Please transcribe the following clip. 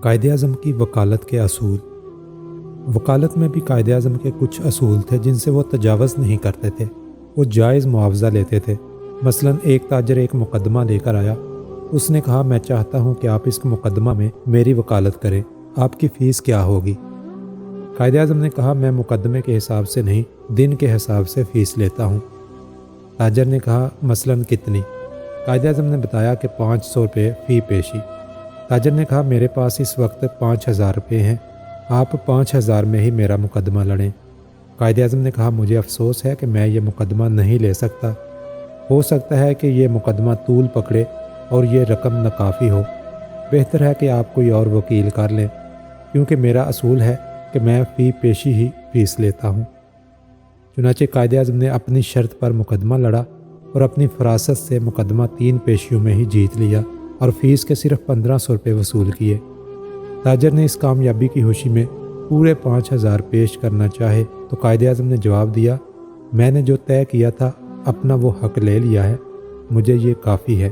قائد اعظم کی وکالت کے اصول۔ وکالت میں بھی قائد اعظم کے کچھ اصول تھے جن سے وہ تجاوز نہیں کرتے تھے۔ وہ جائز معاوضہ لیتے تھے۔ مثلا ایک تاجر ایک مقدمہ لے کر آیا۔ اس نے کہا میں چاہتا ہوں کہ آپ اس مقدمہ میں میری وکالت کریں، آپ کی فیس کیا ہوگی؟ قائد اعظم نے کہا میں مقدمے کے حساب سے نہیں، دن کے حساب سے فیس لیتا ہوں۔ تاجر نے کہا مثلا کتنی؟ قائد اعظم نے بتایا کہ 500 روپے فی پیشی۔ تاجر نے کہا میرے پاس اس وقت 5000 روپے ہیں، آپ 5000 میں ہی میرا مقدمہ لڑیں۔ قائد اعظم نے کہا مجھے افسوس ہے کہ میں یہ مقدمہ نہیں لے سکتا، ہو سکتا ہے کہ یہ مقدمہ طول پکڑے اور یہ رقم ناکافی ہو، بہتر ہے کہ آپ کوئی اور وکیل کر لیں، کیونکہ میرا اصول ہے کہ میں فی پیشی ہی فیس لیتا ہوں۔ چنانچہ قائد اعظم نے اپنی شرط پر مقدمہ لڑا اور اپنی فراست سے مقدمہ 3 پیشیوں میں ہی جیت لیا اور فیس کے صرف 1500 روپے وصول کیے۔ تاجر نے اس کامیابی کی خوشی میں پورے 5000 پیش کرنا چاہے تو قائد اعظم نے جواب دیا میں نے جو طے کیا تھا اپنا وہ حق لے لیا ہے، مجھے یہ کافی ہے۔